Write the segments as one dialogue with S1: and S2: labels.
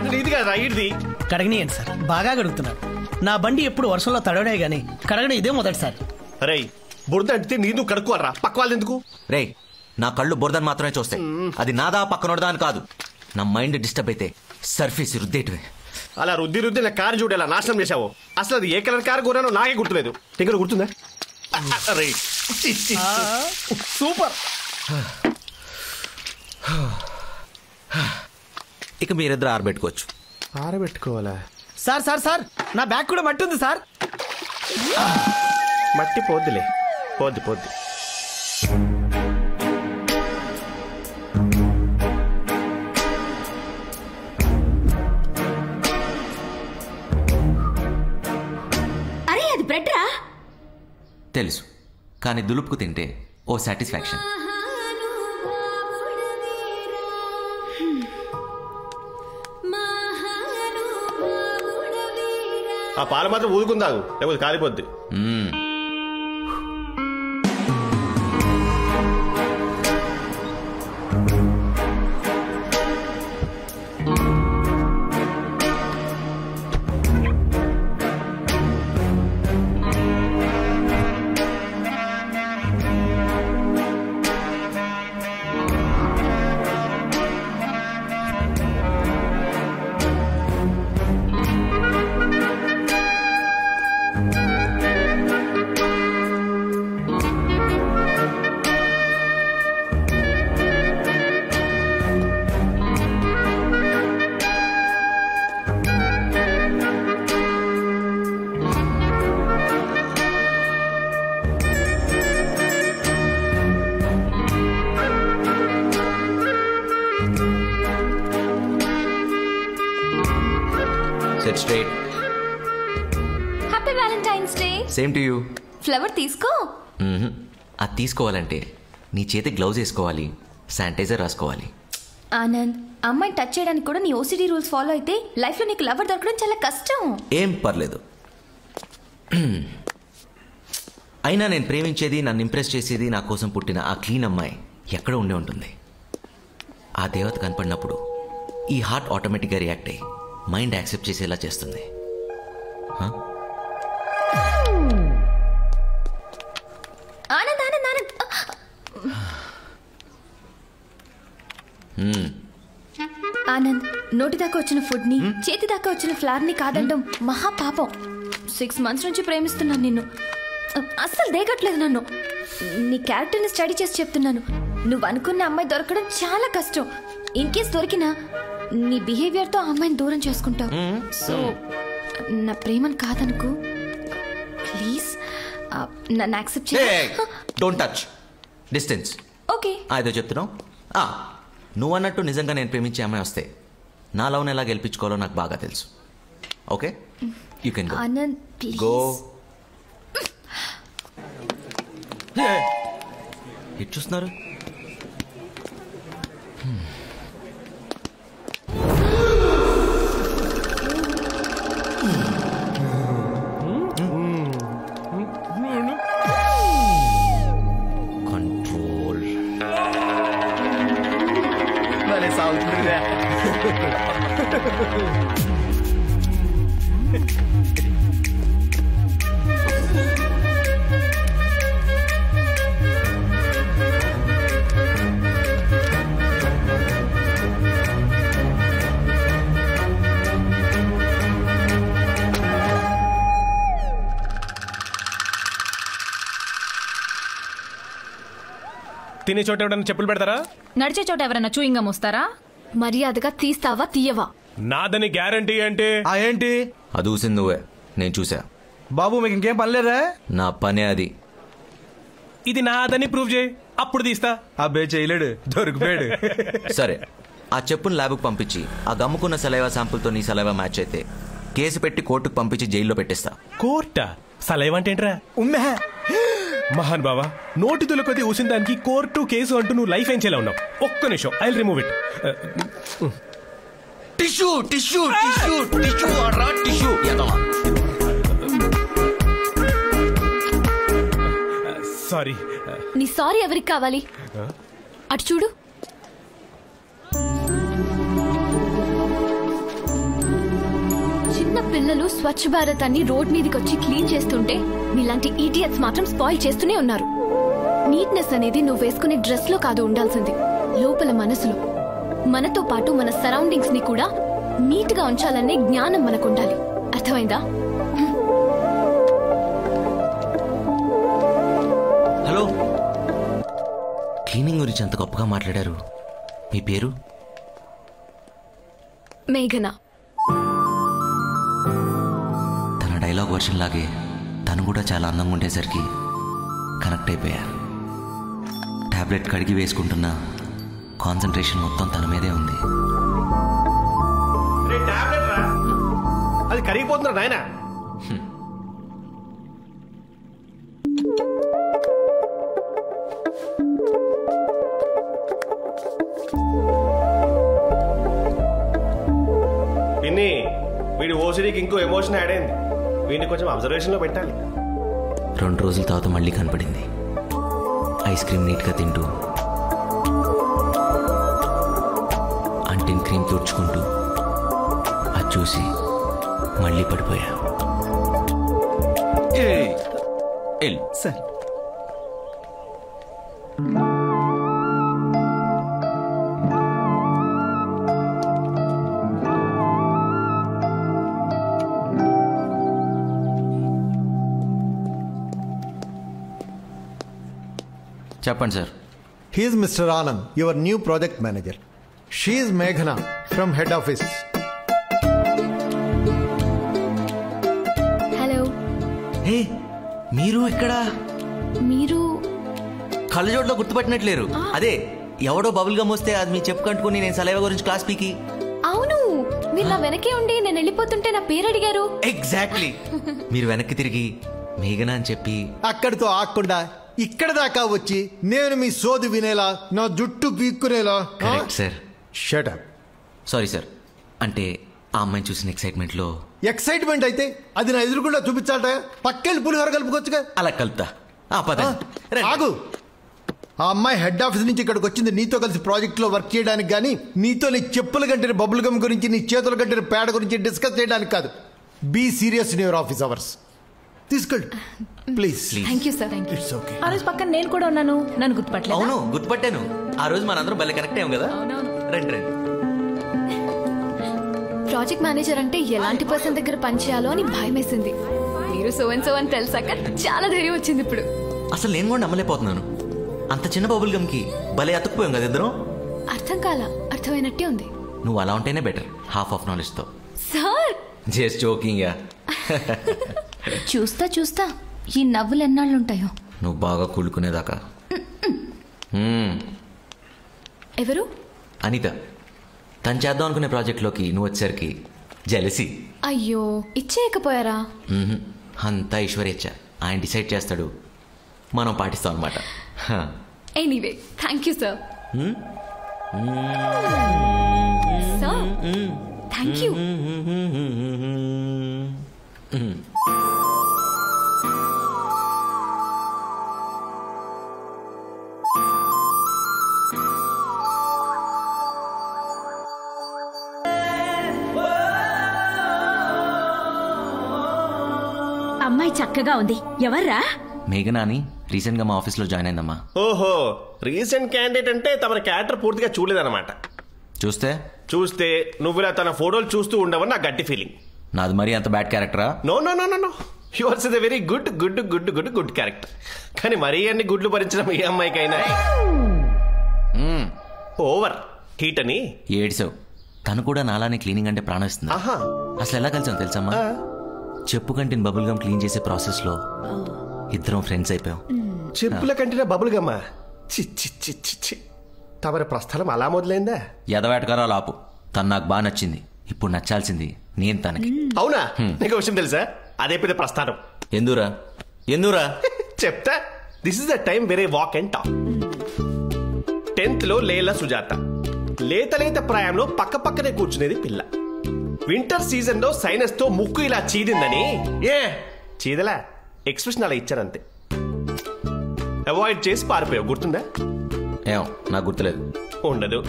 S1: బండి నీది కదా ఇడిది.
S2: కడగనియండి సార్, బాగా కడుగుతున్నారు. నా బండి ఎప్పుడు వర్షంలో తడవడే గానీ కడగడం ఇదే మొదటిసారి.
S1: రే బురద అంటే నీదు కడుక్కోరా, పక్క వాళ్ళు ఎందుకు?
S3: రే నా కళ్ళు బురదని మాత్రమే చూస్తాయి. అది నాదా పక్కనోడదా అని కాదు. నా మైండ్ డిస్టర్బ్ అయితే సర్ఫీస్ రుద్దేటివే.
S1: అలా రుద్ది నా కారు చూడేలా నాశనం చేసావు. అసలు అది ఏ కలర్ కారు కోరానో నాకే గుర్తులేదు. ఇక్కడ గుర్తుందా?
S2: సూపర్.
S3: ఇక మీరిద్దరు ఆరబెట్టుకోవచ్చు.
S1: ఆరబెట్టుకోవాలా?
S2: సార్ సార్ సార్, నా బ్యాగ్ కూడా మట్టి ఉంది సార్.
S1: మట్టి పోద్దులే, పోద్ది పోద్ది.
S4: అరే అది బ్రెడ్ రా.
S3: తెలుసు, కానీ దులుపుకు తింటే ఓ సాటిస్ఫాక్షన్.
S1: ఆ పాలు మాత్రం ఊదుకుందాగు, లేకపోతే కాలిపోద్ది.
S3: Sit straight.
S4: Happy Valentine's day.
S3: Same to you.
S4: Flower తీసుకో.
S3: అది తీసుకోవాలంటే నీ చేతి గ్లౌజ్ వేసుకోవాలి, శానిటైజర్ రాసుకోవాలి.
S4: ఆనంద్, అమ్మాయిని టచ్ చేయడానికి కూడా నీ ఓసిడి రూల్స్ ఫాలో అయితే లైఫ్ లో నీకు లవర్ దొరకడం చాలా కష్టం.
S3: ఏం పర్లేదు. అయినా నేను ప్రేమించేది, నన్ను ఇంప్రెస్ చేసేది నా కోసం పుట్టిన ఆ క్లీన్ అమ్మాయి ఎక్కడ ఉండే ఉంటుంది. ఆ దేవత కనపడినప్పుడు ఈ హార్ట్ ఆటోమేటిక్గా రియాక్ట్ అయ్యి మైండ్ యాక్సెప్ట్ చేసేలా చేస్తుంది.
S4: ఆనంద్ ఆనంద్ ఆనంద్. ఆనంద్, నోటి దాకా వచ్చిన ఫుడ్ ని, చేతి దాకా వచ్చిన ఫ్లవర్ ని కాదండం మహా పాపం. 6 months నుంచి ప్రేమిస్తున్నాను నిన్ను. అస్సలు దేగట్లేదు నన్ను. నీ క్యారెక్టర్ ని స్టడీ చేసి చెప్తున్నాను. నువ్వు అనుకున్న అమ్మాయి దొరకడం చాలా కష్టం. ఇన్ కేస్ దొరికినా నీ బిహేవియర్ తో అమ్మాయిని దూరం చేసుకుంటావు. సో నా ప్రేమను కాదనుకో ప్లీజ్. నన్ను యాక్సెప్ట్ చేయి.
S3: Don't touch, distance.
S4: ఓకే.
S3: ఏదో చెప్తున్నావు. నువ్వు అన్నట్టు నిజంగా నేను ప్రేమించే అమ్మాయి వస్తే నా లవ్ని ఎలా గెలిపించుకోవాలో నాకు బాగా తెలుసు. Okay, you can go.
S4: Anand please
S3: go. ఎటు చూస్తున్నారు? కంట్రోల్.
S5: తినే చోట ఎవరైనా చెప్పులు పెడతారా?
S6: నడిచే చోట ఎవరైనా చూయింగం వస్తారా?
S4: మర్యాదగా తీస్తావా తీయవా?
S5: నాదని గ్యారంటీ అంటే
S7: ఏంటి?
S3: అది ఊసింది నువ్వే, నేను చూసా.
S7: బాబు మీకు ఇంకేం పనిలేదా?
S3: నా పనే అది.
S5: ఇది నాదని ప్రూవ్ చేయి, అప్పుడు తీస్తా.
S7: అబ్బే చేయలేడు, దొరికిపోయాడు.
S3: సరే, ఆ చెప్పును ల్యాబ్కు పంపించి ఆ గమ్ముకున్న సలైవా శాంపుల్తో నీ సలైవా మ్యాచ్ అయితే కేసు పెట్టి కోర్టుకు పంపించి జైల్లో పెట్టేస్తా.
S5: కోర్టా? సలైవా అంటే ఏంట్రా? మహాన్ బావా, నోటి తులకొద్ది ఊసిన దానికి కోర్టు కేసు అంటూ నువ్వు లైఫ్ ఏం చేయాల ఉన్నావు. ఒక్క నిమిషం, I will remove it.
S3: Tissue tissue tissue tissue అరా టిష్యూ.
S5: సారీ.
S4: నీ సారీ ఎవరికి కావాలి? అటు చూడు. పిల్లలు స్వచ్ఛ భారత్ అని రోడ్ మీదకి వచ్చి క్లీన్ చేస్తుంటే మీలాంటి ఈడియట్స్ మాత్రం స్పాయిల్ చేస్తూనే ఉన్నారు. నీట్నెస్ అనేది నువ్వు వేసుకునే డ్రెస్ లో కాదు ఉండాల్సింది, లోపల మనసులో. మనతో పాటు మన సరౌండింగ్స్ ని కూడా నీట్ గా ఉంచాలనే జ్ఞానం మనకు ఉండాలి. అర్థమైందా?
S3: హలో, క్లీనింగ్ గురించి అంత గొప్పగా మాట్లాడారు. మీ పేరు?
S4: మేఘన.
S3: తన డైలాగ్ వర్షన్ లాగే తను కూడా చాలా అందంగా ఉండేసరికి కనెక్ట్ అయిపోయా. టాబ్లెట్ కడిగి వేసుకుంటున్న కాన్సన్ట్రేషన్ మొత్తం తన మీదే ఉంది.
S1: అది కరిగిపోతున్నా నాయన. పిన్ని, వీడి ఓసిడీకి ఇంకో ఎమోషన్ యాడ్ అయింది. వీడిని కొంచెం అబ్జర్వేషన్ లో పెట్టాలి.
S3: 2 రోజుల తర్వాత మళ్ళీ కనపడింది. ఐస్ క్రీమ్ నీట్గా తింటూ, అంటిన క్రీమ్ తుడుచుకుంటూ. అది చూసి మళ్ళీ పడిపోయా.
S7: సార్
S3: చెప్పండి sir.
S8: He is Mr. Anand, your new project manager. She is Meghana from head office.
S4: Hello.
S3: Hey, మీరు ఇక్కడ?
S4: మీరు
S3: కళ్ళజోట్లో గుర్తుపట్టినట్లేరు. అదే ఎవడో బబుల్ గమ్ వస్తే అది మీ చెప్పుకంటుకుని నేను సలైవా గురించి క్లాస్ పీకి.
S4: అవును, మీరు నా వెనకే ఉండి నేను వెళ్ళిపోతుంటే నా పేరు అడిగారు.
S3: ఎగ్జాక్ట్లీ. మీరు వెనక్కి తిరిగి మేఘనా అని చెప్పి
S8: అక్కడితో ఆగకుండా ఇక్కడ దాకా వచ్చి నేను మీ సోది వినేలా, నా జుట్టు పీక్కునేలా.
S3: Correct sir.
S8: Shut up.
S3: Sorry sir. అంటే ఆ అమ్మాయిని చూసిన ఎక్సైట్మెంట్లో.
S8: ఎక్సైట్మెంట్ అయితే అది నా ఎదురుకుండా చూపించాలట. పక్కెళ్ళి పులిహోర కలుపుకొచ్చుగా.
S3: అలా కలుపుతా.
S8: ఆగు. ఆ అమ్మాయి హెడ్ ఆఫీస్ నుంచి ఇక్కడికి వచ్చింది నీతో కలిసి ప్రాజెక్ట్ లో వర్క్ చేయడానికి, కానీ నీతో నీ చెప్పుల కంటే బబుల్ గమ్ గురించి, నీ చేతుల కంటే పేడ గురించి డిస్కస్ చేయడానికి కాదు. Be serious in your office hours. తీసుకెళ్ళి please.
S4: Thank you sir.
S8: It's okay.
S6: ఆ రోజు పక్కన నేను కూడా ఉన్నాను, నన్ను గుర్తుపట్టలేదు.
S3: అవును, గుర్తుపట్టాను. ఆ రోజు మనందరం భలే కనెక్ట్ అయ్యాం కదా. రండి రండి.
S4: ప్రాజెక్ట్ మేనేజర్ అంటే ఎలాంటి పర్సన్ దగ్గర పనిచేయాలో అని భయం వేసింది. మీరు సో అండ్ సో అని తెలిసాక చాలా ధైర్యం వచ్చింది ఇప్పుడు.
S3: అసలు నేను కూడా నమ్మలేకపోతున్నాను. అంత చిన్న బబుల్ గమ్ కి భలే అతుక్కుపోయాం కదా ఇద్దరం.
S4: అర్థం కాల, అర్థమైనట్టే ఉంది.
S3: నువ్వు అలా ఉంటేనే బెటర్, హాఫ్ ఆఫ్ నాలెడ్జ్ తో.
S4: Sir
S3: just joking.
S4: చూస్తా చూస్తా ఈ నవ్వులు ఎన్నాళ్ళుంటాయో.
S3: నువ్వు బాగా కూలుకునేదాకా.
S4: ఎవరు?
S3: అనిత. తను చేద్దాం అనుకునే ప్రాజెక్ట్లోకి నువ్వు వచ్చేసరికి జెలసీ.
S4: అయ్యో, ఇచ్చేయకపోయారా?
S3: అంతా ఈశ్వరేచ్ఛ. ఆయన డిసైడ్ చేస్తాడు, మనం పాటిస్తాం అనమాట.
S4: Anyway, thank you sir. Sir, thank you.
S6: అమ్మాయి చక్కగా ఉంది. ఎవర్రా?
S3: మేఘనా అని రీసెంట్ గా మా ఆఫీస్ లో జాయిన్ అయిందమ్మా.
S1: ఓహో, రీసెంట్ క్యాండిడేట్ అంటే తమ క్యారెక్టర్ పూర్తిగా చూడలేదన్నమాట. చూస్తే నువ్వు ఇలా తన ఫోటోలు చూస్తూ ఉండవని నా గట్టి ఫీలింగ్.
S3: నాది మరీ అంత బ్యాడ్ క్యారెక్టరా?
S1: No no no no, yours is a very good good good good good character. కానీ మరీ అన్ని గుడ్లు భరించడం ఏ అమ్మాయికైనా ఓవర్ హీట్ అని
S3: ఏడ్చావు. తను కూడా నాలానే క్లీనింగ్ అంటే ప్రాణం ఇస్తుంది. అసలు ఎలా కలిసాం తెలుసమ్మా? చెప్పు కంటిన బబుల్ గమ్ క్లీన్ చేసే ప్రాసెస్ లో ఇద్దరం ఫ్రెండ్స్ అయిపోయాం.
S1: చెప్పుల కంటిన బబుల్ గమ్మా? చి తమరి ప్రస్థలం అలా మొదలైందా?
S3: ఎదవేటకారాలు ఆపు. తను నాకు బాగా నచ్చింది. ఇప్పుడు నచ్చాల్సింది నేను తనకి.
S1: అవునా? నీకు విషయం తెలుసా? అదే పెద్ద ప్రస్థానం.
S3: ఎందురా
S1: చెప్తా. This is the time very walk and talk. 10th లో లేలా సుజాత. లేత ప్రాయంలో పక్క పక్కనే కూర్చునేది పిల్ల. వింటర్ సీజన్ లో సైనస్ తో ముక్కు ఇలా చీదిందని చీదలా ఎక్స్ప్రెషన్ అలా ఇచ్చారంతే. అవాయిడ్ చేసి పారిపోయావు, గుర్తుందా?
S3: నాకు గుర్తులేదు.
S1: ఉండదు.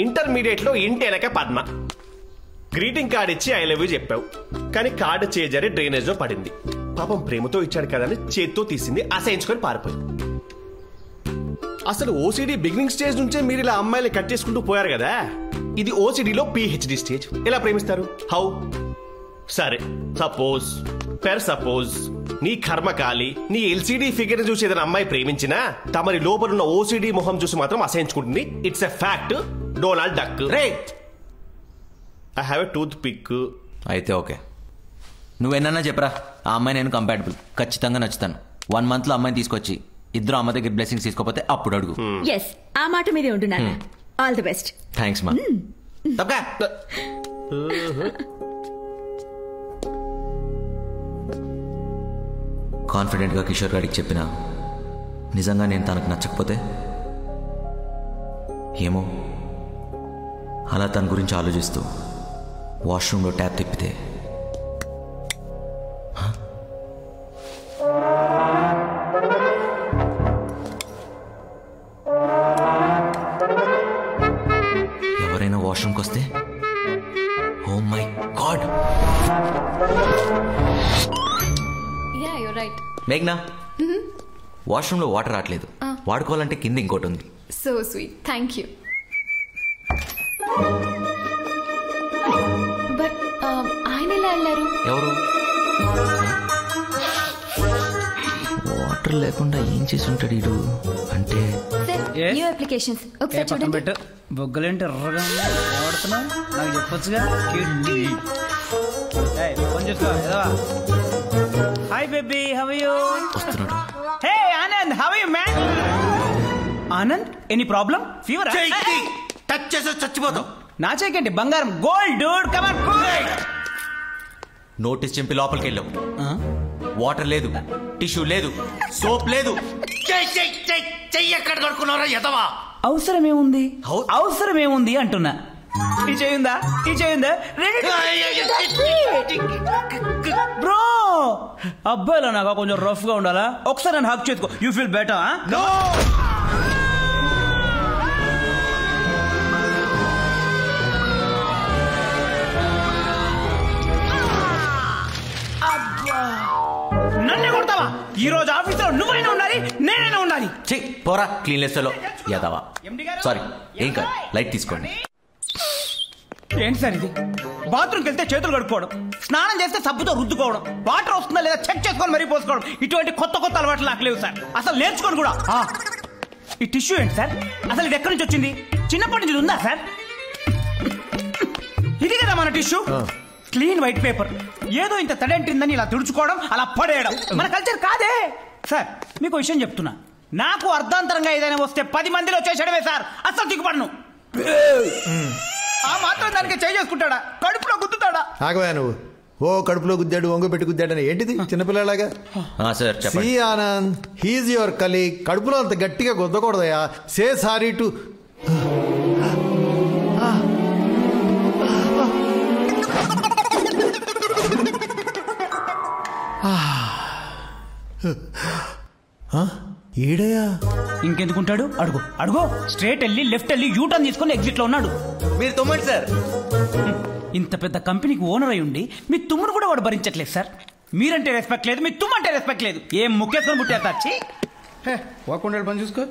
S1: ఇంటర్మీడియట్ లో ఇంటి వెనక పద్మ. గ్రీటింగ్ కార్డ్ ఇచ్చి ఐ లవ్ యూ చెప్పావు, కానీ కార్డు చేజారి డ్రైనేజ్ లో పడింది. పాపం ప్రేమతో ఇచ్చాడు కదా అని చేత్తో తీసింది, అసహించుకొని పారిపోయింది. అసలు ఓసిడి బిగినింగ్ స్టేజ్ నుంచే మీరు ఇలా అమ్మాయిలు కట్ చేసుకుంటూ పోయారు కదా. ఇది ఓసిడిలో పిహెచ్డి స్టేజ్. ఎలా ప్రేమిస్తారు? హౌ? సరే, సపోజ్ నీ కర్మకాలి నీ ఎల్సిడి ఫిగర్ చూసి ఏదైనా అమ్మాయి ప్రేమించినా తమరి లోపలున్న ఓసిడి మొహం చూసి మాత్రం అసహించుకుంటుంది. It's a fact. Donald Duck. I have a toothpick.
S3: అయితే ఓకే, నువ్వేనన్నా చెప్పరా, ఆ అమ్మాయి నేను కంపాటబుల్, ఖచ్చితంగా నచ్చుతాను. 1 month లో అమ్మాయిని తీసుకొచ్చి ఇద్దరు అమ్మ దగ్గర బ్లెస్సింగ్స్ తీసుకోపోతే అప్పుడు అడుగు.
S6: ఎస్, ఆ మాట మీదే ఉంటున్నాను. All the best.
S3: థ్యాంక్స్ మా. కాన్ఫిడెంట్గా కిషోర్ గారికి చెప్పినా నిజంగా నేను తనకు నచ్చకపోతే ఏమో, అలా తన గురించి ఆలోచిస్తూ వాష్రూమ్లో ట్యాప్ తిప్పితే ఎవరైనా వాష్రూమ్కి వస్తే, oh my God.
S4: Yeah you right.
S3: మేఘ్నా, వాష్రూమ్లో వాటర్ రావట్లేదు, వాడుకోవాలంటే కింద ఇంకోటి ఉంది.
S4: So sweet, thank you. But ఆయన ఎలా వెళ్ళారు?
S3: ఎవరు? వాటర్ లేకుండా ఏం చేసి ఉంటాడు వీడు? అంటే
S4: న్యూ అప్లికేషన్స్ ఒకసారి చూడండి.
S2: పెట్టు, బొగ్గలేంటి ఎర్రగా వాడుతున్నా, నాకు చెప్పొచ్చుగా. Hi baby, how are you?
S3: వస్తున్నాడు.
S2: Hey Anand, how are you man? Anand, any problem? Fever?
S3: Touch చేసి చచ్చిపోతాం.
S2: నా చేకండి బంగారం, gold dude, come on cool.
S3: Notice చింపి లోపలికి వెళ్ళావు. వాటర్ లేదు, టిష్యూ లేదు, సోప్ లేదు. చెయ్యి ఎక్కడ కడుక్కున్నారా ఎదవా?
S2: అవసరమేముంది, అవసరమేముంది అంటున్నా. ఈ చేయిందా, ఈ చేయిందా? బ్రో, అబ్బాయిలో నాకు కొంచెం రఫ్ గా ఉండాలా? ఒకసారి నన్ను హక్ చేసుకో, యూ ఫీల్ బెటర్. నన్నే కొడతావా? ఈ రోజు ఆఫీసులో నువ్వైనా ఉండాలి, నేనైనా ఉండాలి.
S3: పోరా క్లీన్లెస్ లో యాదవా. సారీ, ఏం కాదు, లైట్ తీసుకోండి.
S2: ఏంటి సార్ ఇది? బాత్రూమ్కి వెళ్తే చేతులు కడుక్కోవడం, స్నానం చేస్తే సబ్బుతో రుద్దుకోవడం, వాటర్ వస్తుందా లేదా చెక్ చేసుకొని మరీ పోసుకోవడం, ఇటువంటి కొత్త కొత్త అలవాట్లు నాకు లేవు సార్. అసలు నేర్చుకోను కూడా. ఈ టిష్యూ ఏంటి సార్? అసలు ఇది ఎక్కడి నుంచి వచ్చింది? చిన్నప్పటి నుంచి ఉందా సార్? ఇది కదా మన టిష్యూ, క్లీన్ వైట్ పేపర్. ఏదో ఇంత తడంటిందని ఇలా తుడుచుకోవడం, అలా పడేయడం మన కల్చర్ కాదే సార్. మీకు విషయం చెప్తున్నా, నాకు అర్ధాంతరంగా ఏదైనా వస్తే 10 మందిలో చేసేయడమే సార్. అసలు దిగుపడను. ఆ మాత్రం దానికి చేసుకుంటాడా? కడుపులో గుద్దుతాడా?
S8: ఆగవా నువ్వు. ఓ కడుపులో గుద్దాడు, ఒంగ పెట్టి గుద్దాడని ఏంటిది చిన్నపిల్లలాగా? See Anand, he's your colleague. కడుపులో అంత గట్టిగా గుద్దకూడదయా. Say sorry to. ఈడయా
S2: ఇంకెందుకుంటాడు? అడుగు అడుగు. స్ట్రేట్ వెళ్ళి లెఫ్ట్ వెళ్ళి యూటర్న్ తీసుకుని ఎగ్జిట్ లో ఉన్నాడు.
S3: మీరు తొమ్మండి సార్.
S2: ఇంత పెద్ద కంపెనీకి ఓనర్ అయి ఉండి మీ తుమ్మును కూడా వాడు భరించట్లేదు సార్. మీరంటే రెస్పెక్ట్ లేదు, మీ తుమ్మంటే రెస్పెక్ట్ లేదు. ఏం ముఖ్యత్వం పుట్టారు సార్?
S9: వాకుండా పని చూసుకో.